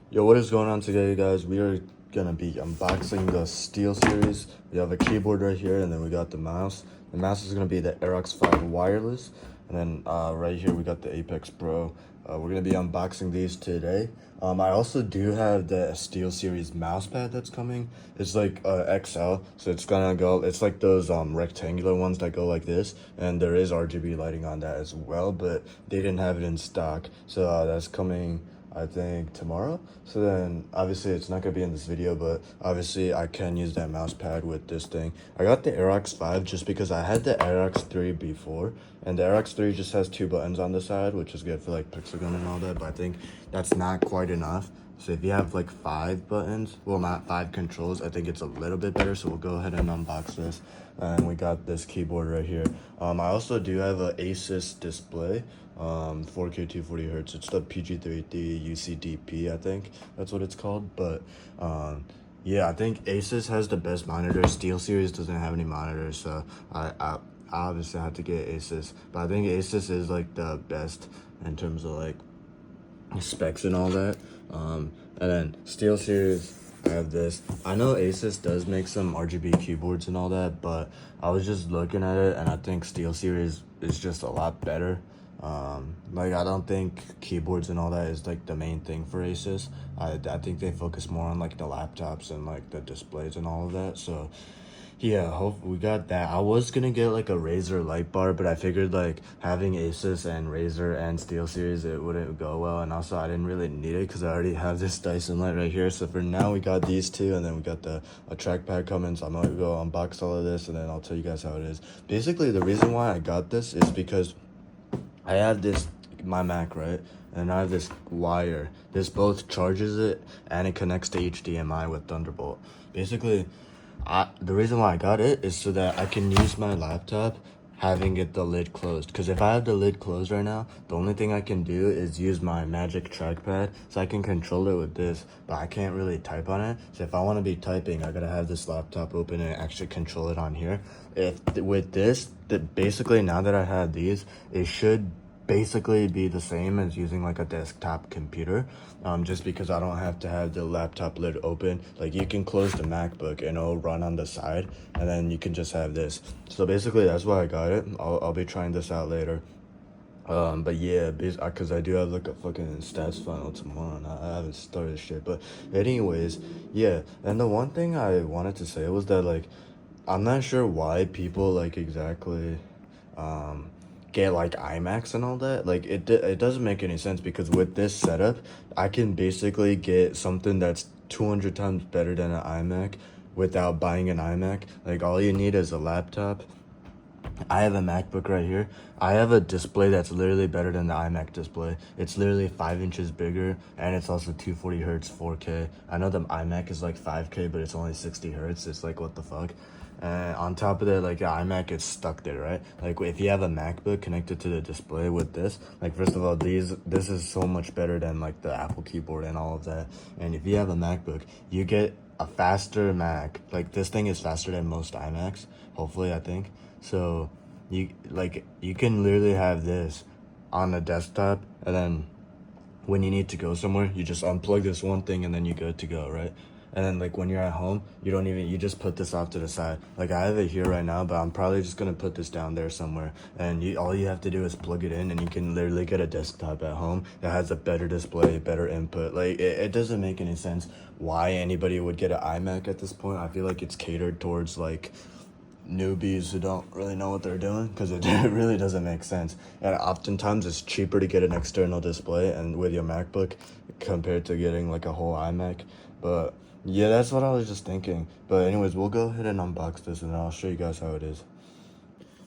Yo, what is going on today, guys? We are gonna be unboxing the SteelSeries. We have a keyboard right here, and then we got the mouse. The mouse is gonna be the Aeros 5 wireless, and then right here we got the Apex Pro. We're gonna be unboxing these today. I also do have the SteelSeries mouse pad that's coming. It's like XL, so it's gonna go. It's like those rectangular ones that go like this, and there is RGB lighting on that as well, but they didn't have it in stock, so that's coming, I think, tomorrow. So then obviously it's not gonna be in this video, but obviously I can use that mouse pad with this thing. I got the Aerox 5 just because I had the Aerox 3 before, and the Aerox 3 just has 2 buttons on the side, which is good for like pixel gun and all that, but I think that's not quite enough. So if you have like 5 buttons, well, not 5 controls, I think it's a little bit better. So we'll go ahead and unbox this. And we got this keyboard right here. I also do have a Asus display, 4K 240 hertz. It's the PG3D UCDP, I think that's what it's called. But yeah, I think Asus has the best monitor. SteelSeries doesn't have any monitors, so I obviously have to get Asus. But I think Asus is like the best in terms of like specs and all that. And then SteelSeries, I have this. I know Asus does make some RGB keyboards and all that, but I was just looking at it and I think SteelSeries is just a lot better. Like, I don't think keyboards and all that is like the main thing for Asus. I think they focus more on like the laptops and like the displays and all of that. So yeah, hope we got that. I was gonna get like a Razer light bar, but I figured like having Asus and Razer and SteelSeries, it wouldn't go well, and also I didn't really need it because I already have this Dyson light right here. So for now we got these two, and then we got a trackpad coming. So I'm gonna go unbox all of this, and then I'll tell you guys how it is. Basically, the reason why I got this is because I have this, my Mac, right? And I have this wire. This both charges it and it connects to HDMI with Thunderbolt. Basically, the reason why I got it is so that I can use my laptop having it the lid closed. Because if I have the lid closed right now, the only thing I can do is use my Magic Trackpad, so I can control it with this, but I can't really type on it. So if I want to be typing, I gotta have this laptop open and actually control it on here. If with this, basically now that I have these, it should basically be the same as using like a desktop computer, just because I don't have to have the laptop lid open. Like, you can close the MacBook and it'll run on the side, and then you can just have this. So basically that's why I got it. I'll be trying this out later. But yeah, because I do have like a fucking stats final tomorrow, and I haven't started shit. But anyways, yeah. And the one thing I wanted to say was that, like, I'm not sure why people like exactly get like iMacs and all that. Like, it doesn't make any sense, because with this setup I can basically get something that's 200 times better than an iMac without buying an iMac. Like, all you need is a laptop. I have a MacBook right here. I have a display that's literally better than the iMac display. It's literally 5 inches bigger, and it's also 240 hertz 4K. I know the iMac is like 5K, but it's only 60 hertz. It's like, what the fuck? And on top of that, like, the iMac is stuck there, right? Like, if you have a MacBook connected to the display with this, like, first of all, this is so much better than like the Apple keyboard and all of that. And if you have a MacBook, you get a faster Mac. Like, this thing is faster than most iMacs, hopefully, I think. So you can literally have this on a desktop, and then when you need to go somewhere, you just unplug this one thing and then you're good to go, right? And then, like, when you're at home, you just put this off to the side. Like, I have it here right now, but I'm probably just gonna put this down there somewhere, and all you have to do is plug it in, and you can literally get a desktop at home that has a better display, better input. Like, it doesn't make any sense why anybody would get an iMac at this point. I feel like it's catered towards like newbies who don't really know what they're doing, because it really doesn't make sense. And oftentimes it's cheaper to get an external display and with your MacBook compared to getting like a whole iMac. But yeah, that's what I was just thinking. But anyways, we'll go ahead and unbox this, and I'll show you guys how it is.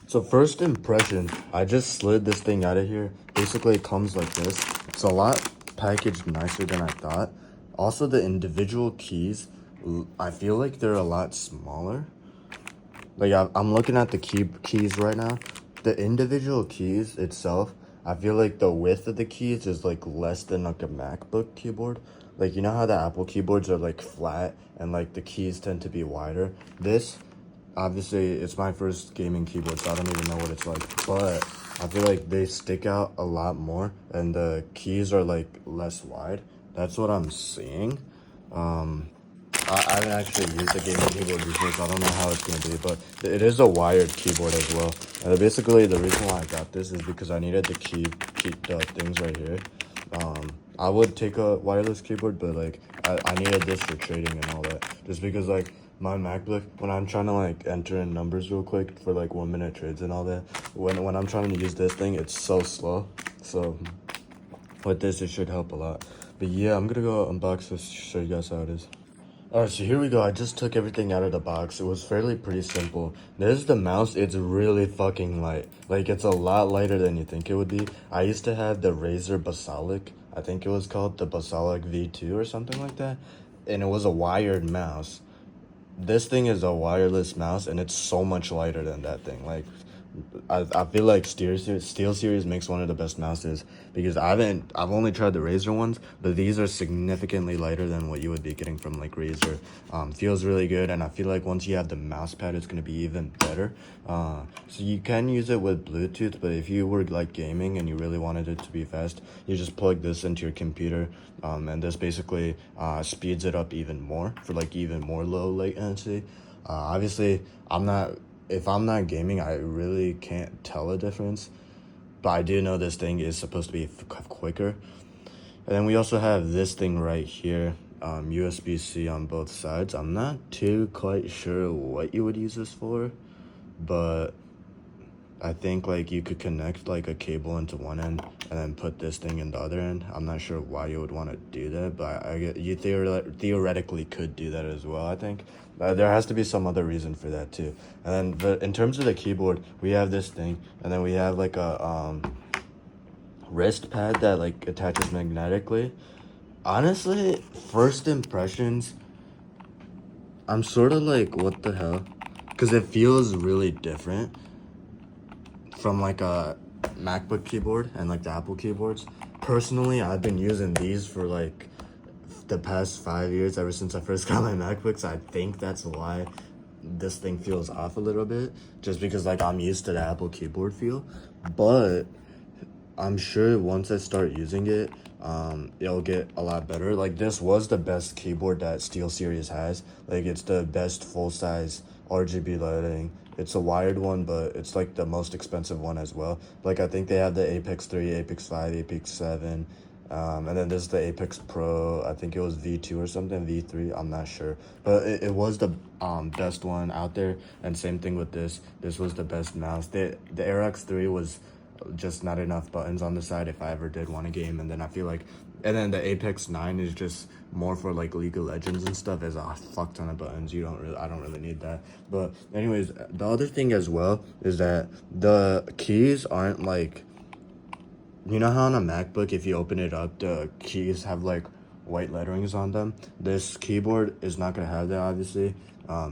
So first impression, I just slid this thing out of here. Basically it comes like this. It's a lot packaged nicer than I thought. Also, the individual keys, I feel like they're a lot smaller. Like, I'm looking at the keys right now. The individual keys itself, I feel like the width of the keys is like less than like a MacBook keyboard. Like, you know how the Apple keyboards are like flat and like the keys tend to be wider? This, obviously, it's my first gaming keyboard, so I don't even know what it's like. But I feel like they stick out a lot more, and the keys are like less wide. That's what I'm seeing. I haven't actually used a gaming keyboard before, so I don't know how it's gonna be, but it is a wired keyboard as well. And basically, the reason why I got this is because I needed to keep the things right here. I would take a wireless keyboard, but like I needed this for trading and all that. Just because like my MacBook, when I'm trying to like enter in numbers real quick for like 1 minute trades and all that, when I'm trying to use this thing, it's so slow. So with this, it should help a lot. But yeah, I'm gonna go unbox this, show you guys how it is. Alright, so here we go. I just took everything out of the box. It was fairly pretty simple. There's the mouse. It's really fucking light. Like, it's a lot lighter than you think it would be. I used to have the Razer Basalic. I think it was called the Basalic V2 or something like that. And it was a wired mouse. This thing is a wireless mouse, and it's so much lighter than that thing. Like, I feel like SteelSeries makes one of the best mouses because I've only tried the Razer ones, but these are significantly lighter than what you would be getting from like Razer. Feels really good, and I feel like once you have the mouse pad, it's gonna be even better. So you can use it with Bluetooth, but if you were like gaming and you really wanted it to be fast, you just plug this into your computer, and this basically speeds it up even more for like even more low latency. Obviously, if I'm not gaming, I really can't tell a difference. But I do know this thing is supposed to be quicker. And then we also have this thing right here, USB-C on both sides. I'm not too quite sure what you would use this for, but I think like you could connect like a cable into one end and then put this thing in the other end. I'm not sure why you would want to do that, but you theoretically could do that as well, I think. There has to be some other reason for that too. And then in terms of the keyboard, we have this thing, and then we have like a wrist pad that like attaches magnetically. Honestly, first impressions, I'm sort of like, what the hell? Because it feels really different from like a MacBook keyboard and like the Apple keyboards. Personally, I've been using these for like the past 5 years, ever since I first got my MacBook, so I think that's why this thing feels off a little bit, just because like I'm used to the Apple keyboard feel. But I'm sure once I start using it, it'll get a lot better. Like, this was the best keyboard that SteelSeries has. Like, it's the best full-size RGB lighting. It's a wired one, but it's like the most expensive one as well. Like, I think they have the Apex 3, Apex 5, Apex 7, and then there's the Apex Pro. I think it was V2 or something, V3, I'm not sure. But it was the best one out there, and same thing with this. This was the best mouse. The Aeros 3 was just not enough buttons on the side if I ever did want a game. And then I feel like, and then the Apex 9 is just more for like League of Legends and stuff. There's a fuck ton of buttons. I don't really need that. But anyways, the other thing as well is that the keys aren't like, you know how on a MacBook, if you open it up, the keys have like white letterings on them? This keyboard is not gonna have that, obviously,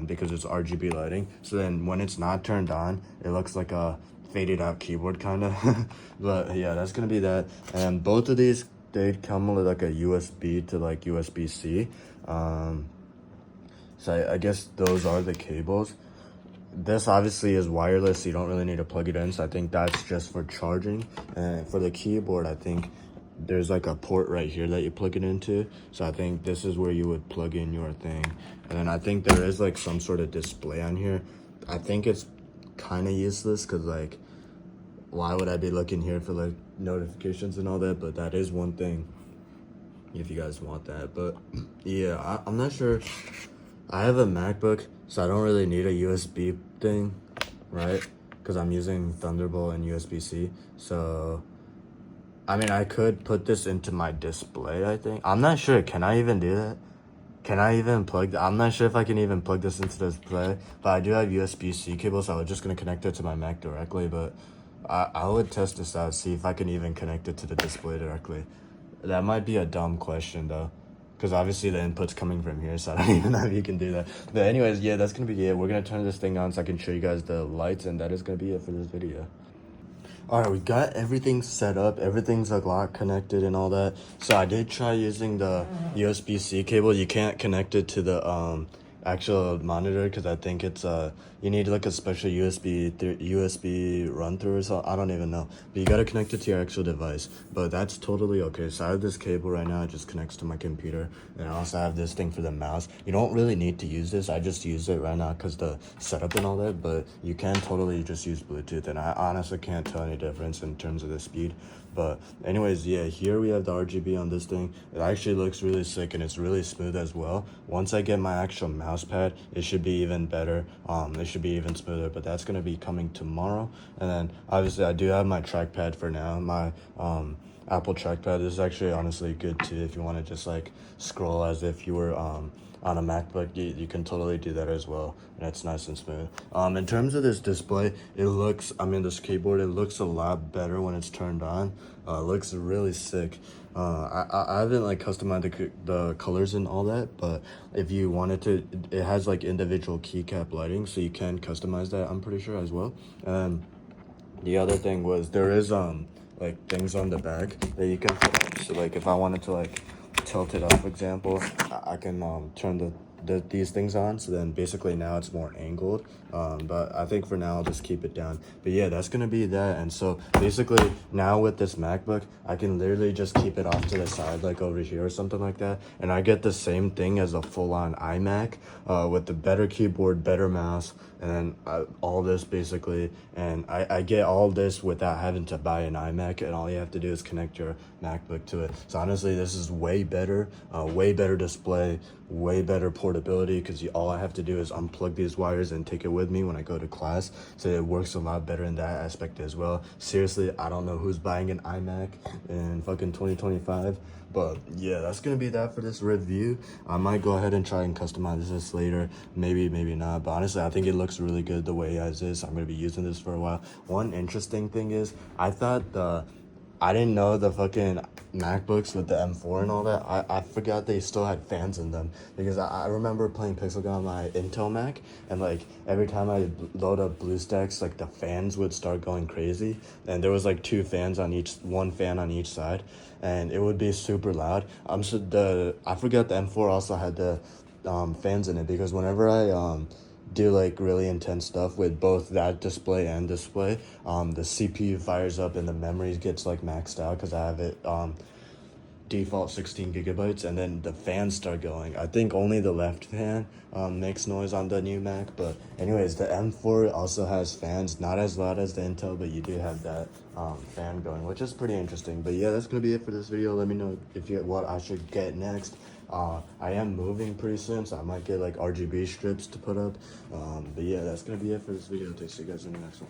because it's RGB lighting. So then when it's not turned on, it looks like a faded out keyboard kind of. But yeah, that's gonna be that. And both of these, they come with like a USB to like USB-C. So I guess those are the cables. This obviously is wireless, so you don't really need to plug it in, so I think that's just for charging. And for the keyboard, I think there's like a port right here that you plug it into, so I think this is where you would plug in your thing. And then I think there is like some sort of display on here. I think it's kind of useless, because like, why would I be looking here for like notifications and all that? But that is one thing if you guys want that. But yeah, I'm not sure. I have a MacBook, so I don't really need a USB thing, right? Because I'm using Thunderbolt and USB-C. So, I mean, I could put this into my display, I think. I'm not sure. Can I even do that? Can I even I'm not sure if I can even plug this into the display. But I do have USB-C cables, so I was just going to connect it to my Mac directly. But I would test this out, see if I can even connect it to the display directly. That might be a dumb question, though, because obviously the input's coming from here, so I don't even know if you can do that. But anyways, yeah, that's gonna be it. We're gonna turn this thing on so I can show you guys the lights, and that is gonna be it for this video. All right, we got everything set up. Everything's a lot connected and all that. So I did try using the USB-C cable. You can't connect it to the actual monitor because I think it's you need like a special USB run through or so. I don't even know, but you gotta connect it to your actual device. But that's totally okay. So I have this cable right now. It just connects to my computer, and I also have this thing for the mouse. You don't really need to use this. I just use it right now because the setup and all that. But you can totally just use Bluetooth, and I honestly can't tell any difference in terms of the speed. But anyways, yeah, here we have the RGB on this thing. It actually looks really sick and it's really smooth as well. Once I get my actual mouse pad, it should be even better. It should be even smoother, but that's gonna be coming tomorrow. And then obviously I do have my trackpad for now. My Apple trackpad. This is actually honestly good too if you want to just like scroll as if you were on a MacBook. You can totally do that as well, and it's nice and smooth. In terms of this display, it looks, I mean this keyboard, it looks a lot better when it's turned on. It looks really sick. I haven't like customized the colors and all that, but if you wanted to, it has like individual keycap lighting, so you can customize that, I'm pretty sure, as well. And the other thing was there is like things on the back that you can put up. So like if I wanted to like tilt it up, for example, I can turn these things on, so then basically now it's more angled. But I think for now I'll just keep it down. But yeah, that's gonna be that. And so basically now with this MacBook, I can literally just keep it off to the side, like over here or something like that, and I get the same thing as a full-on iMac, with the better keyboard, better mouse, and then all this basically. And I get all this without having to buy an iMac, and all you have to do is connect your MacBook to it. So honestly, this is way better display, way better portability, because all I have to do is unplug these wires and take it with me when I go to class. So it works a lot better in that aspect as well. Seriously, I don't know who's buying an iMac in fucking 2025. But yeah, that's gonna be that for this review. I might go ahead and try and customize this later, maybe not, but honestly I think it looks really good the way as is. I'm gonna be using this for a while. One interesting thing is I didn't know the fucking MacBooks with the M4 and all that. I forgot they still had fans in them, because I remember playing Pixel Gun on my Intel Mac, and like every time I load up BlueStacks, like the fans would start going crazy, and there was like one fan on each side, and it would be super loud. I forgot the M4 also had the fans in it, because whenever I do like really intense stuff with both that display and display, the CPU fires up and the memory gets like maxed out, because I have it default 16 gigabytes, and then the fans start going. I think only the left fan makes noise on the new Mac, but anyways, the M4 also has fans, not as loud as the Intel, but you do have that fan going, which is pretty interesting. But yeah, that's gonna be it for this video. Let me know if you what I should get next. I am moving pretty soon, so I might get like RGB strips to put up. But yeah, that's gonna be it for this video. I'll see you guys in the next one.